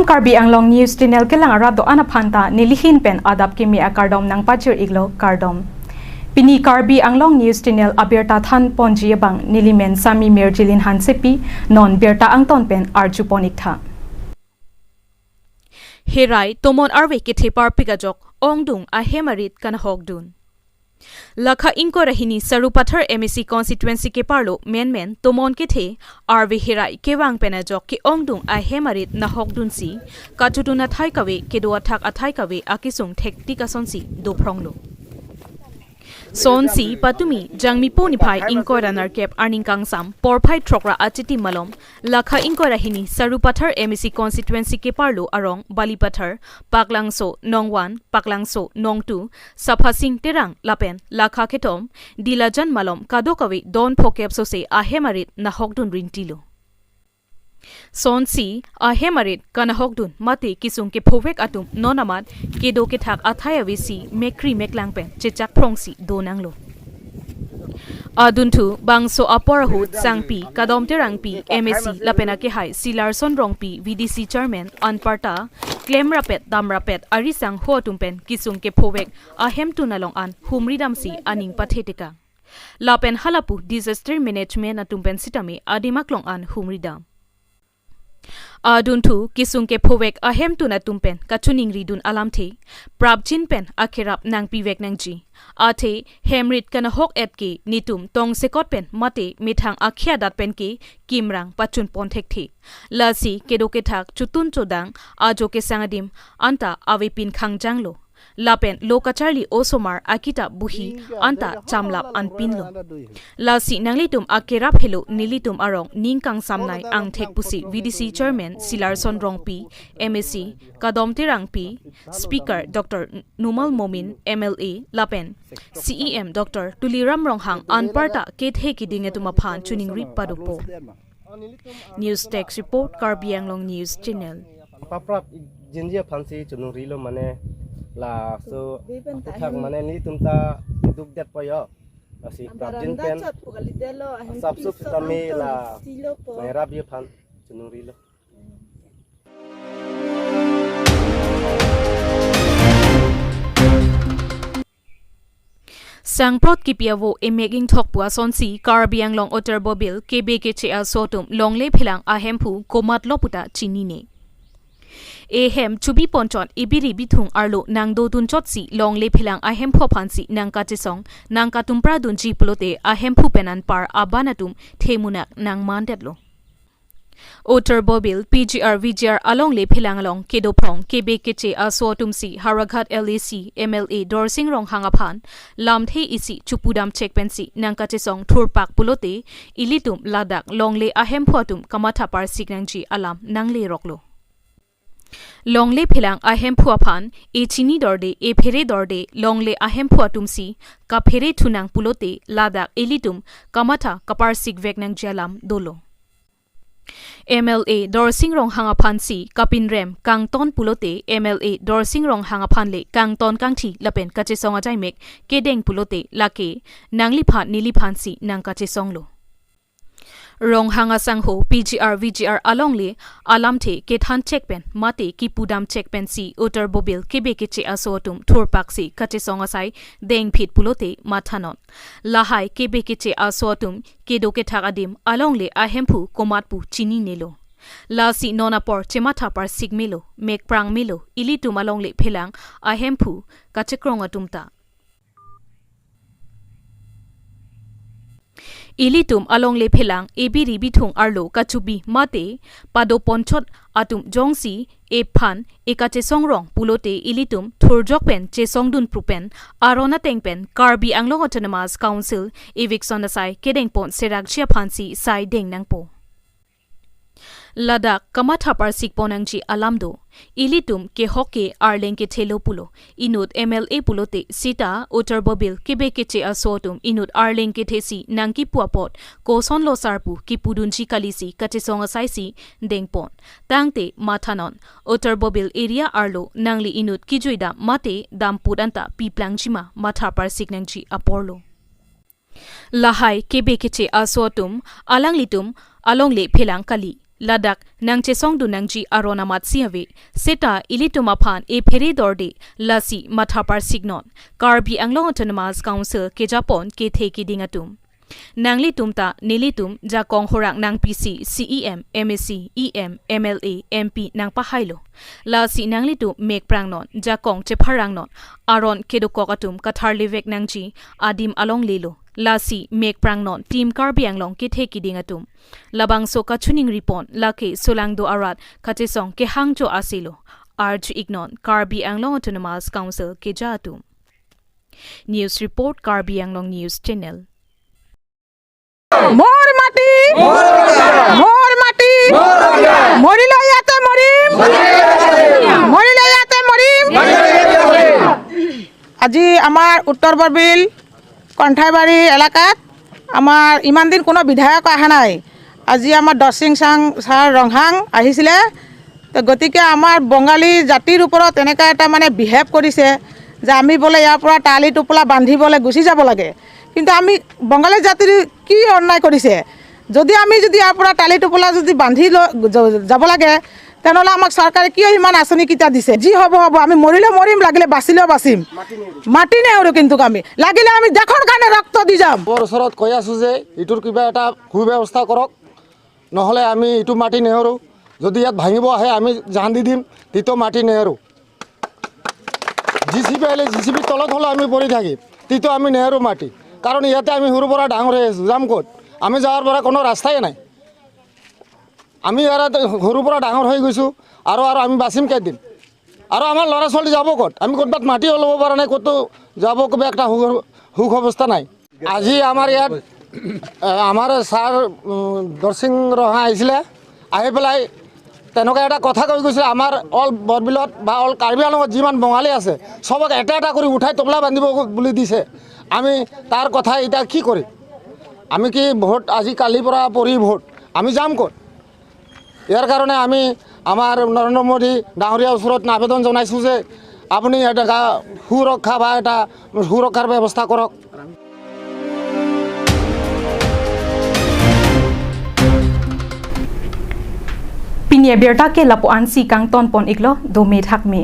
Karbi Anglong News Channel ke lang arado ana phanta nilihin pen adap ke mi akardom nang pachir iglo kardom. Pini Karbi Anglong News Channel abirta than ponji bang nilimen sami merjilin hansepi non berta angton pen arjuponik tha. Herai tomon arve ke thepar pikajok ongdung a hemarit kan hogdun. Lakha inko rahini Sarupathar MSC constituency ke parlo men tomon ke the arve herai ke wang penajok ke ongdung a hemarit na hogdun si katutuna thai kawe ke do athak athai kawe akisung thek tikason si do phronglo. Sonsi patumi jangmi poni phai inkora narkep arning kangsam porphai throkra achiti malom lakha inkora hini Sarupathar MSC constituency ke parlo arong Balipathar Paklangso Nongwan Paklangso Nongtu Saphasing Terang Lapen lakha ketom dilajan malom kadokawi don phokep so se ahemarit na hokdun rintilo. Sonsi ahemarit kana hokdun mati kisung ke phowek atum nonamat kedo ke thak athayawisi mekri meklangpen chechak phrongsi donanglo. Aduntu bangso aporahut sangpi kadom terangpi MSC lapena ke hai Silarson rongpi VDC chairman anparta claim rapet dam rapet arisang hotumpen kisung ke phowek ahem tunalong an humridamsi aning pathetika. Lapen halapu disaster management atumpen sitame adimaklong an humridam. Aduntu kisung ke phowek ahem tuna tumpen kachuning ridun alamthe prabjin pen akherap nang piwek nangji athe hemrit kana hok etke nitum tong sekot pen mate mithang akhya dat pen ke kimrang pachun ponthek the lasi kedoke thak chutun chodang ajo ke sangadim anta avepin khangjanglo lapen lokacharli osomar akita buhi anta chamlap anpinlo lasi nanglitum akerap helo nilitum arong ningkang samnai ang thekpusi VDC chairman Silarson rongpi MSC kadom tirangpi speaker Dr. Numal Momin MLA lapen CEM Dr. Tuliram Ronghang anparta kethe kidinge tumaphan chuning rip padupo. News Text Report Karbi Anglong News Channel. Paprap jinjia phansi chunung rilo mane la so thak mane ni tumta duk det payo asi prabjin pen sabsup tami la mera bi phan chunung rilo Sangprot kipiavo emeging thokpua sonsi Karbi Anglong Otter Bobil kebeke che a sotum longle philang ahempu komat loputa chini ne. Ehem chubi ponchon ibiri bithung arlo nang do tun chotsi longle philang ahem phophansi nang ka chisong nang ka tumpra dun ji plote ahem phu penan par abanatum themunak nang mandetlo. Otter Bobil PGR VGR along le philang along kedo phong kebe keche aso tumsi Haragat LAC MLA Dorsing Rong hangaphan lamthe isi chupudam checkpensi nangka chesong thurpak pulote ilitum ladak longle ahem photum kamatha par signangji alam nangle roklo. Longle philang ahem phuaphan e chini dorde e phere dorde longle ahem phuatumsi ka phere thunang pulote ladak elitum kamatha kapar sigvek nang jalam dolo. MLA Dorsing Rong hangaphan si kapin rem kangton pulote MLA Dorsing Rong hangaphan le kangton kangthi lapen kache songa jaimek kedeng pulote lake nangli phat nili phan si nang kache songlo. Rong hanga sangho PGR VGR alongle alamthe kethan checkpen mate kipudam checkpen si Otter Bobil kebeke che asotum thurpak si kache songa sai deng phit pulote mathanon lahai kebeke che asotum kedoke thagadim alongle ahempu komatpu chini nelo lasi nonapor chematha par sigmelo mek prang melo ilitum alongle phelang ahempu kachekrong atumta Ilitum along le phelang ebiri bithung arlo kachubi mate pado ponchot atum jongsi e phan ekache songrong pulote ilitum thurjok pen che songdun prupen arona tengpen Karbi Anglong Autonomous Council eviction asai kedeng pon serak chia phansi sai deng nangpo Ladak kamatha par sikponangji alamdo ilitum ke hoke arleng ke thelo pulo inut MLA pulote sita Otter Bobil kebeke che asotum inut arleng ke thesi nangki puapot ko sonlo sarpu ki pudunji kalisi kache songa saisi dengpon tangte mathanon Otter Bobil area arlo nangli inut kijuida mate dampudanta piplangchima matha par siknangji aporlo Lahai kebeke che asotum alanglitum alongle phelang kali Ladak nang chesong du nang ji arona mat siave seta ilituma phan e pheri dorde lasi mathapar signon Karbi Anglong Autonomous Council ke Japon ke theki dingatum Nangli tumta nilitum jakong horang nang PC CEM MSc EM MLA MP nang pahailo lasi nangli tu mek prangnon jakong chepharangnon aron kedokokatum kathar livek nangji adim along lelo lasi mek prangnon team Karbi Anglong ke theki dingatum labang so kachuning ripon lake solangdo arat kachesong ke hangjo asilo arj ignon Karbi Anglong Autonomous Council ke jatum News report Karbi Anglong News Channel Mor mati, mor mati, morilo yate morim, morilo yate morim. আজি আমাৰ উত্তৰ বৰবিল কণ্ঠাইবাৰী এলেকাত আমাৰ ইমান দিন কোনো বিধায়ক অহা নাই আজি আমাৰ দৰ্শিং ছাৰ ৰংহাং আহিছিলে তো গতিকে আমাৰ বঙালী জাতিৰ ওপৰত এনেকা এটা মানে বিহেভ কৰিছে যে আমি বোলে ইয়াৰ পৰা টালি টোপলা বান্ধিবলৈ গুচি যাব লাগে কিন্তু আমি বঙালী জাতিৰ কি অন্যায় কৰিছে যদি আমি যদি ইয়াৰ পৰা টালি টোপলা যদি বান্ধি যাব লাগে তেনেহ'লে আমাক চৰকাৰে কিয় ইমান আঁচনি কিটা দিছে যি হ'ব হ'ব আমি মৰিলে মৰিম লাগিলে বাচিলেও বাচিম মাটি নেহৰো কিন্তু আমি লাগিলে আমি দেশৰ কাৰণে ৰক্ত দি যাম বৰ ওচৰত কৈ আছোঁ যে ইটোৰ কিবা এটা সুব্যৱস্থা কৰক নহ'লে আমি ইটো মাটি নেহৰো যদি ইয়াত ভাঙিব আহে আমি জান দি দিম তিতো মাটি নেহৰো জিচিপি আহিলে জিচিপিৰ তলত হ'লে আমি পৰি থাকিম তিতো আমি নেহৰো মাটি কাৰণ ইয়াতে আমি সৰুৰ পৰা ডাঙৰ হৈ আছোঁ যাম ক'ত আমি যাৱাৰ পৰা কোনো ৰাস্তাই নাই আমি ইয়াত সৰুৰ পৰা ডাঙৰ হৈ গৈছোঁ আৰু আমি বাচিম কেইদিন আৰু আমাৰ ল'ৰা ছোৱালী যাব ক'ত আমি ক'ৰবাত মাটিও ল'ব পৰা নাই ক'তো যাব কিবা এটা সুখ অৱস্থা নাই আজি আমাৰ ইয়াত আমাৰ ছাৰ দৰ্শিং ৰহা আহিছিলে আহি পেলাই তেনেকুৱা এটা কথা কৈ গৈছে আমাৰ অল বৰবিলত বা অল কাৰ্বি আংলঙত যিমান বঙালী আছে চবক এটা এটা কৰি উঠাই টোপলা বান্ধিব বুলি দিছে আমি তাৰ কথা এতিয়া কি কৰিম আমি কি ভোট আজি কালিৰ পৰা পৰি ভোট আমি যাম ক'ত ইয়াৰ কাৰণে আমি আমাৰ নৰেন্দ্ৰ মোদী ডাঙৰীয়াৰ ওচৰত আবেদন জনাইছোঁ যে আপুনি এটা সুৰক্ষা বা এটা সুৰক্ষাৰ ব্যৱস্থা কৰক Pinya berta ke lapo ansi kang ton pon iglo do me thak me